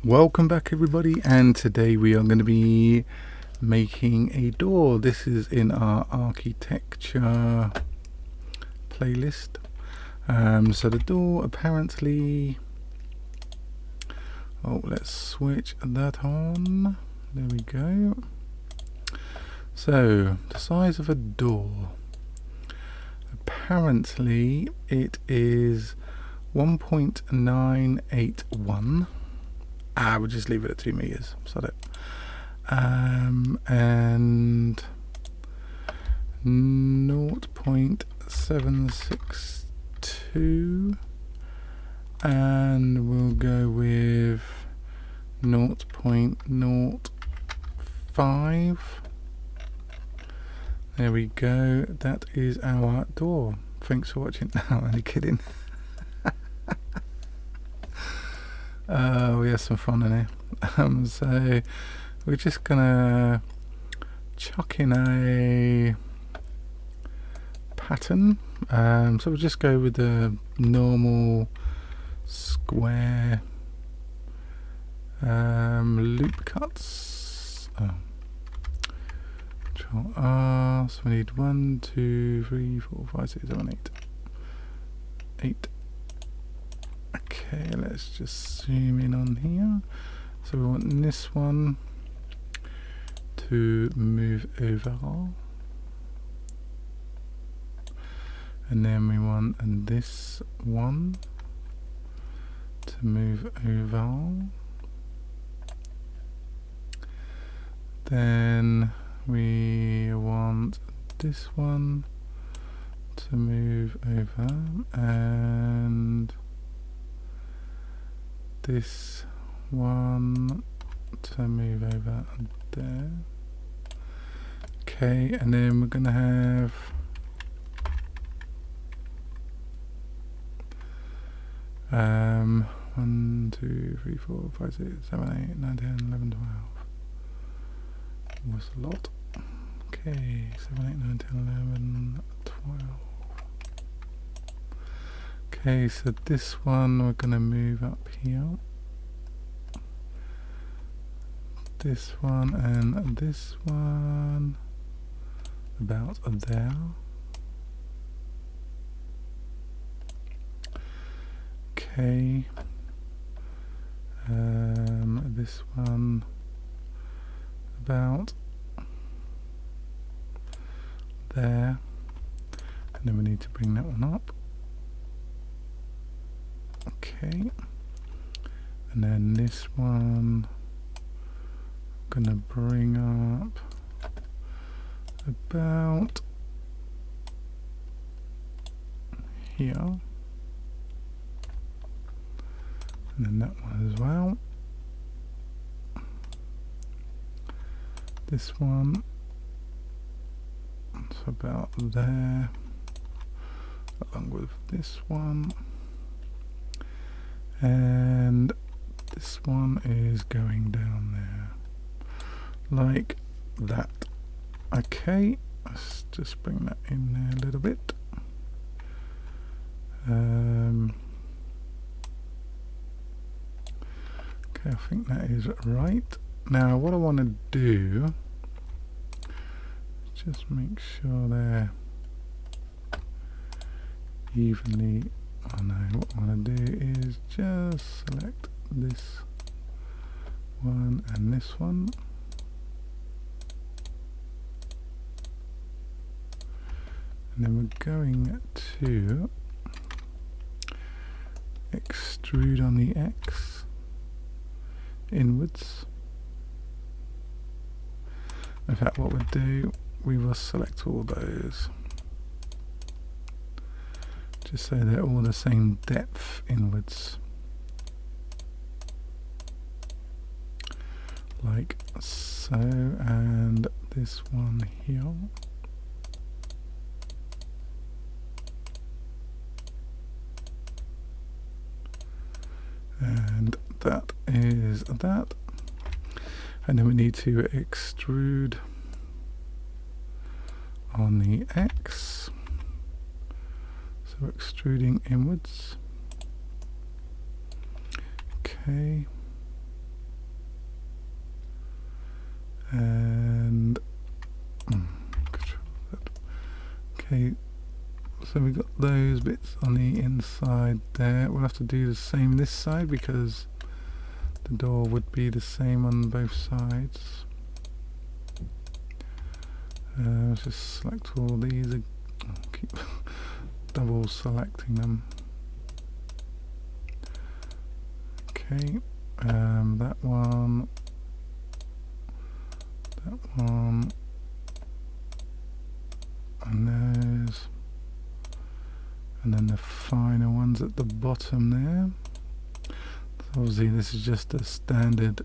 Welcome back everybody, and today we are going to be making a door. This is in our architecture playlist. So the door apparently, let's switch that on. There we go. So the size of a door, apparently it is 1.981. We'll just leave it at 2 meters. Sod it. And 0.762, and we'll go with 0.05. There we go. That is our door. Thanks for watching. No, I'm only kidding. We have some fun in here. So we're just gonna chuck in a pattern. So we'll just go with the normal square loop cuts. Control R. So we need 1, 2, 3, 4, 5, 6, 7, 8. Okay, let's just zoom in on here. So we want this one to move over, and then we want this one to move over. Then we want this one to move over, and this one to move over there. Okay, and then we're gonna have um 1, 2, 3, 4, 5, 6, 7, 8, 9, 10, 11, 12. Was a lot. Okay, 7, 8, 9, 10, 11, 12. Okay, so this one we're gonna move up here. This one and this one about there. Okay. This one about there, and then we need to bring that one up. Okay, and then this one I'm gonna bring up about here, and then that one as well. This one, it's about there, along with this one, and this one is going down there, like that. Okay, let's just bring that in there a little bit. Okay, I think that is right. Now what I want to do, just make sure they're evenly. Oh no, what I want to do is just select this one and this one, and then we're going to extrude on the X inwards. In fact, what we'll do, we will select all those, just so they're all the same depth inwards, like so, and this one here. And that is that. And then we need to extrude on the X. So extruding inwards. Okay. Okay, so we've got those bits on the inside there. We'll have to do the same this side because the door would be the same on both sides. Let's just select all these. Keep double selecting them. Okay, that one, and those, and then the final ones at the bottom there. So obviously this is just a standard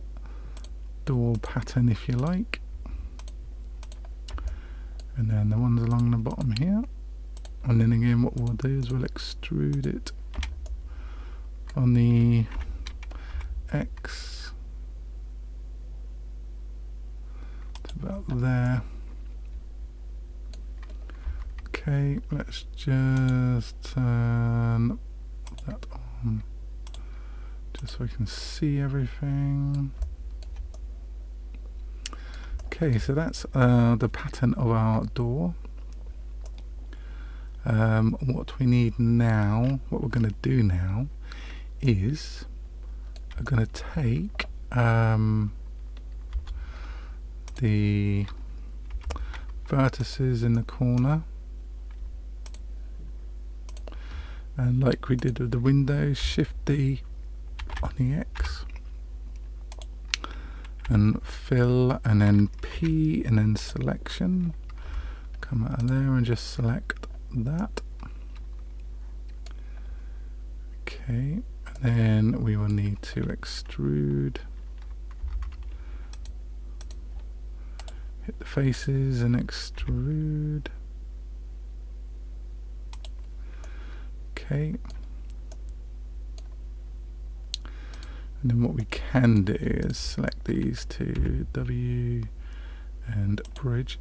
door pattern, if you like. And then the ones along the bottom here. And then again what we'll do is we'll extrude it on the X to about there. Okay, let's just turn that on just so we can see everything. Okay, so that's the pattern of our door. What we need now, what we're going to do now is we're going to take the vertices in the corner, and like we did with the windows, Shift D on the X and fill, and then P and then selection, come out of there and just select that. Okay, and then we will need to extrude, hit the faces and extrude. Okay, and then what we can do is select these two, W and bridge,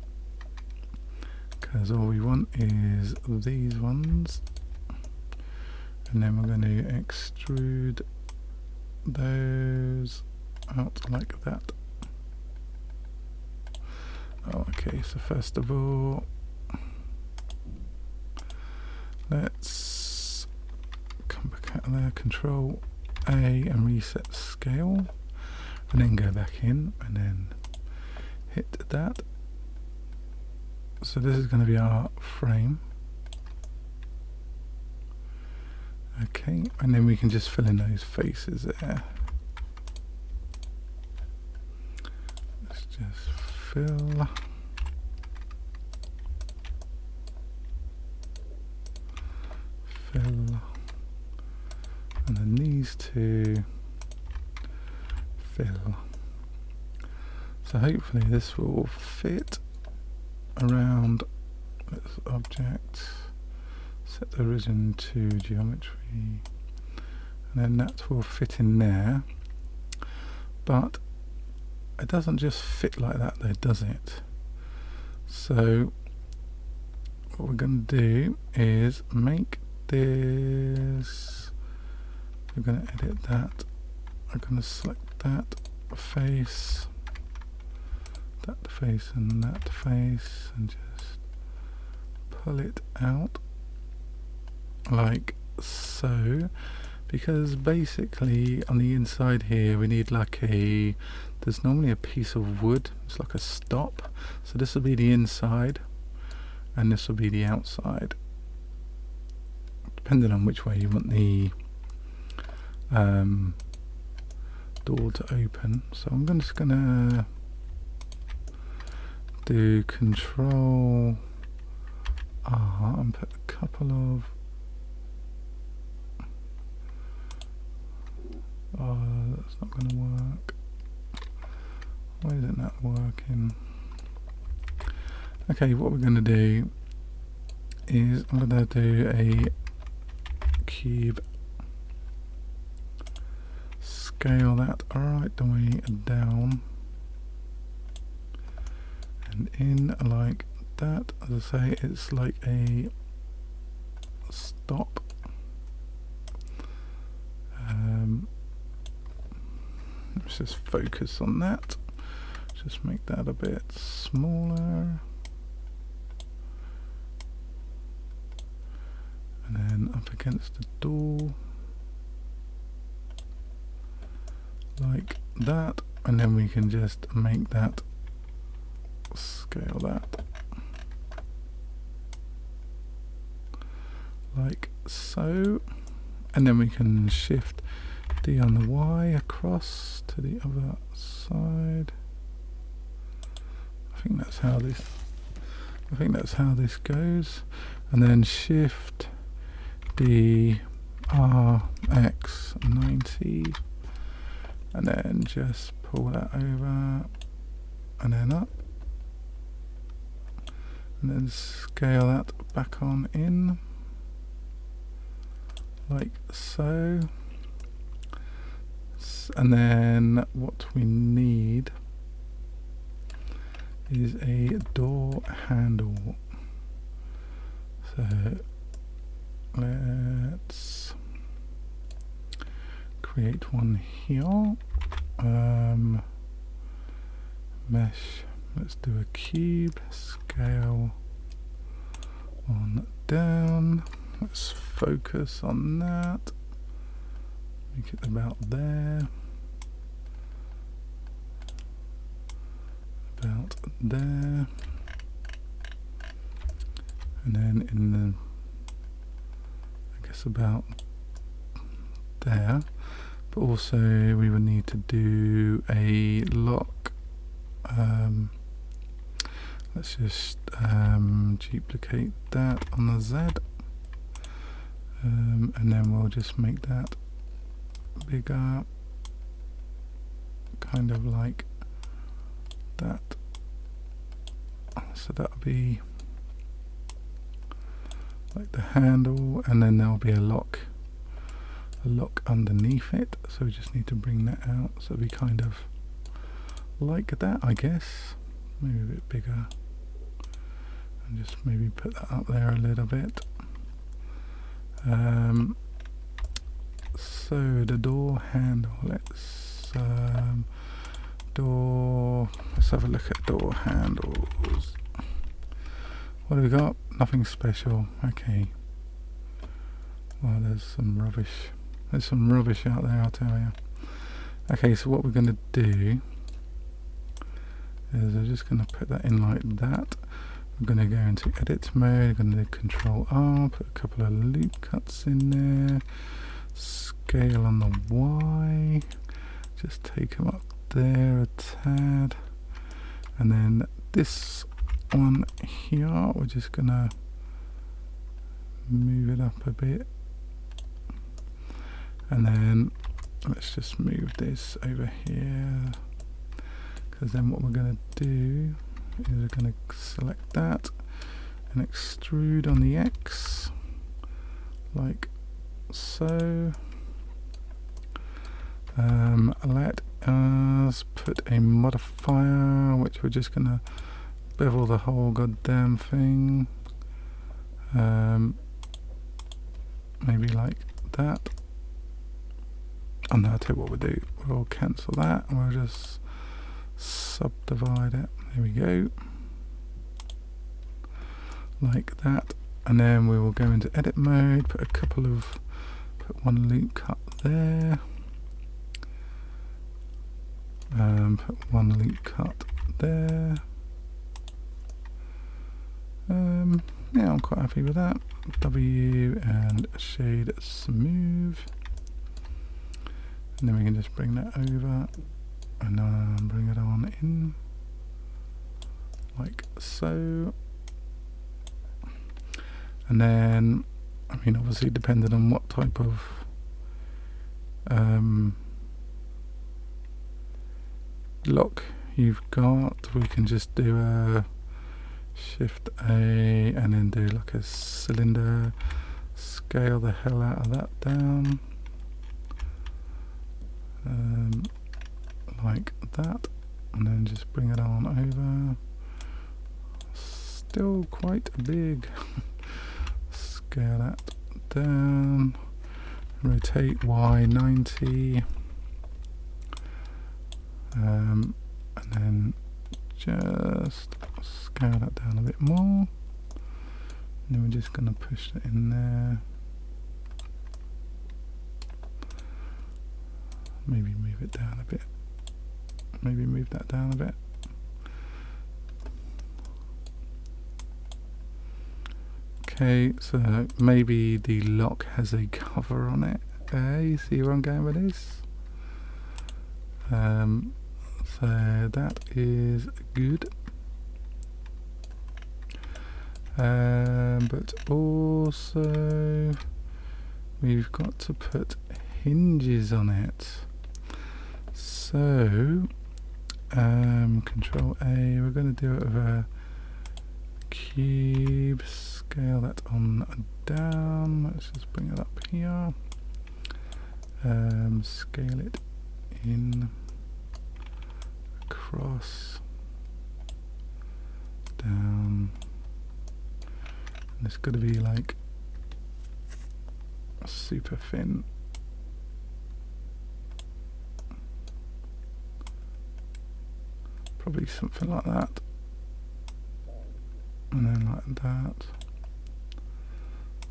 because all we want is these ones, and then we're going to extrude those out like that. Okay, so first of all, let's come back out of there, Control A and reset scale, and then go back in and then hit that. So this is going to be our frame. Okay, and then we can just fill in those faces there. Let's just fill. Fill. And then these two fill. So hopefully this will fit around this object. Set the origin to geometry, and then that will fit in there. But it doesn't just fit like that though, does it? So what we're going to do is make this, we're going to edit that, I'm going to select that face, and that face, and just pull it out like so, because basically on the inside here we need like there's normally a piece of wood, it's like a stop, so this will be the inside and this will be the outside, depending on which way you want the door to open. So I'm just gonna do Control R and put a couple of that's not going to work. Why isn't that working? Okay, what we're going to do is I'm going to do a cube, scale that right the way down and in like that. As I say, it's like a stop. Let's just focus on that. Just make that a bit smaller. up against the door like that, and then we can just make that, scale that like so, and then we can shift D on the Y across to the other side. I think that's how this goes, and then shift D R X 90, and then just pull that over and then up, and then scale that back on in like so. And then what we need is a door handle. So let's create one here. Mesh, let's do a cube, scale on down, let's focus on that, make it about there, about there, and then in the, I guess about there, but also we would need to do a lock. Let's just duplicate that on the Z, and then we'll just make that bigger, kind of like that. So that'll be like the handle, and then there'll be a lock underneath it. So we just need to bring that out. So it'll be kind of like that, I guess. Maybe a bit bigger, and just maybe put that up there a little bit. So the door handle, let's have a look at door handles. What do we got? Nothing special. Okay. Well, there's some rubbish out there, I'll tell you. Okay, so what we're going to do is we're just going to put that in like that. We're going to go into edit mode, we're going to do Control R, put a couple of loop cuts in there, scale on the Y, just take them up there a tad, and then this one here, we're just going to move it up a bit, and then let's just move this over here, because then what we're going to do is we're going to select that and extrude on the X like so. Let us put a modifier which we're just going to bevel the whole goddamn thing, maybe like that. Oh no, I'll tell you what we'll do, we'll cancel that and we'll just subdivide it. There we go, like that, and then we will go into edit mode, put one loop cut there, put one loop cut there. Yeah, I'm quite happy with that. W and shade smooth, and then we can just bring that over and bring it on in like so. And then, I mean, obviously depending on what type of lock you've got, we can just do a Shift A and then do like a cylinder, scale the hell out of that down, like that, and then just bring it on over. Still quite big. Scale that down, rotate Y 90, and then just scale that down a bit more, and then we're just going to push it in there maybe move it down a bit. Maybe move that down a bit. Okay, so maybe the lock has a cover on it. You see where I'm going with this? So that is good. But also we've got to put hinges on it. So Control A, we're going to do it with a cube, scale that on down. Let's just bring it up here. Scale it in, across, down. And it's got to be like super thin. Probably something like that. And then like that.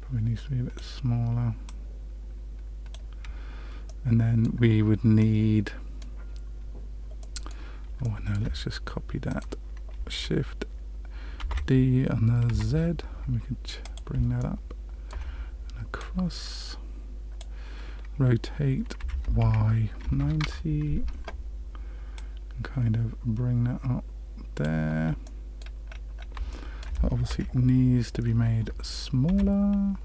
Probably needs to be a bit smaller. And then we would need, oh no, let's just copy that. Shift D on the Z, and we can bring that up and across. Rotate Y 90 and kind of bring that up there. That obviously needs to be made smaller.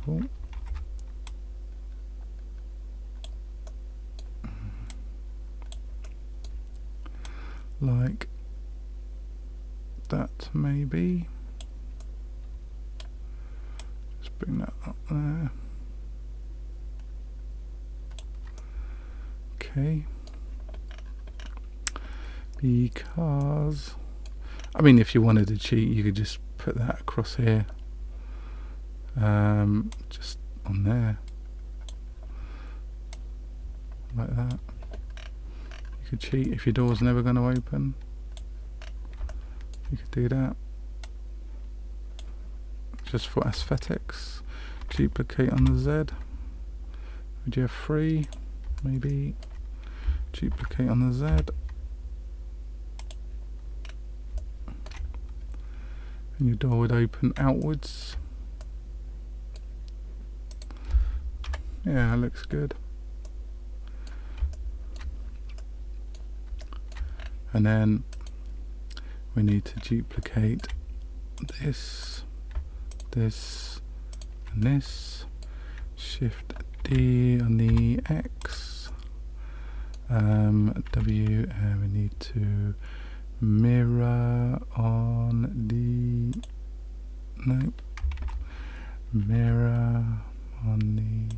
Oh. Like that maybe. Just bring that up there. Okay. Because, I mean, if you wanted to cheat, you could just put that across here. Just on there. Like that. You could cheat if your door's never going to open. You could do that. Just for aesthetics. Duplicate on the Z. Would you have 3? Maybe. Duplicate on the Z. And your door would open outwards. Yeah, that looks good. And then we need to duplicate this, this, and this. Shift D on the X. W, and we need to mirror on the, no, mirror on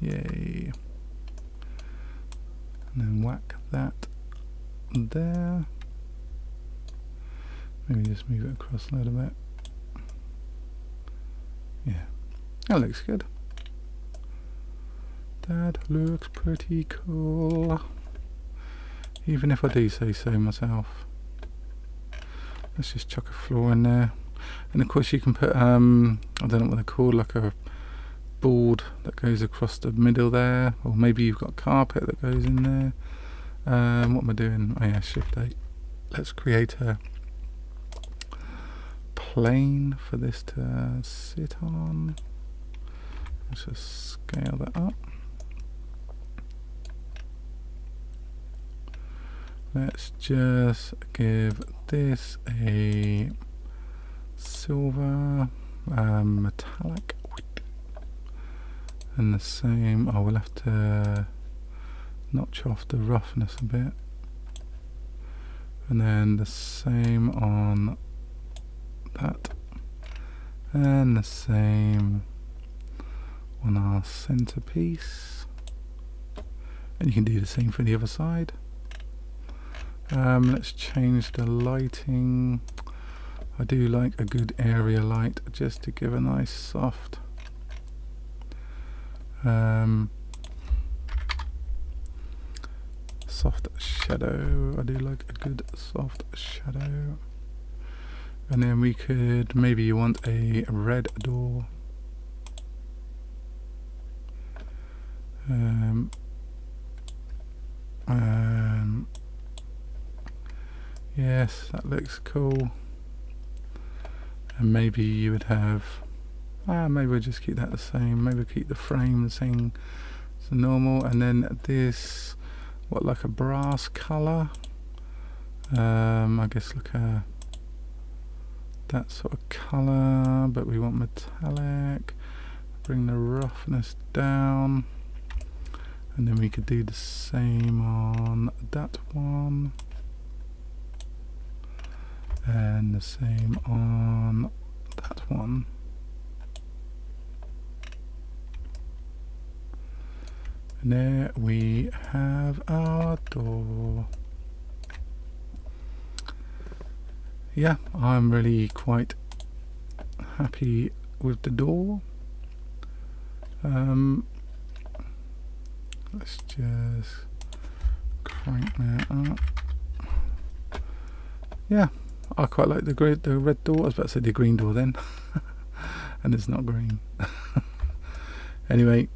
the, yay. And then whack that there. Maybe just move it across a little bit. Yeah, that looks good. That looks pretty cool. Even if I do say so myself. Let's just chuck a floor in there. And of course you can put, I don't know what they're called, like a board that goes across the middle there. Or maybe you've got carpet that goes in there. What am I doing? Oh yeah, Shift 8. Let's create a plane for this to sit on. Let's just scale that up. Let's just give this a silver metallic, and the same. Oh, we'll have to notch off the roughness a bit, and then the same on that, and the same on our centerpiece, and you can do the same for the other side. Let's change the lighting. I do like a good area light just to give a nice soft soft shadow. I do like a good soft shadow. And then we could, maybe you want a red door. Yes, that looks cool. And maybe you would have, maybe we'll just keep that the same. Maybe we'll keep the frame the same as normal. And then this, what, like a brass colour? I guess like that sort of colour, but we want metallic. Bring the roughness down. And then we could do the same on that one. And the same on that one. And there we have our door. Yeah, I'm really quite happy with the door. Let's just crank that up. Yeah, I quite like the red door. I was about to say the green door then. And it's not green. Anyway,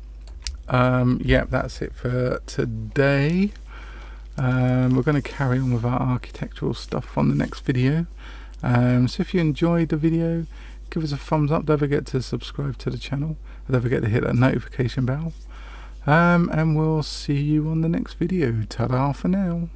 yeah, that's it for today. We're going to carry on with our architectural stuff on the next video. So if you enjoyed the video, give us a thumbs up. Don't forget to subscribe to the channel. Don't forget to hit that notification bell. And we'll see you on the next video. Ta-da for now.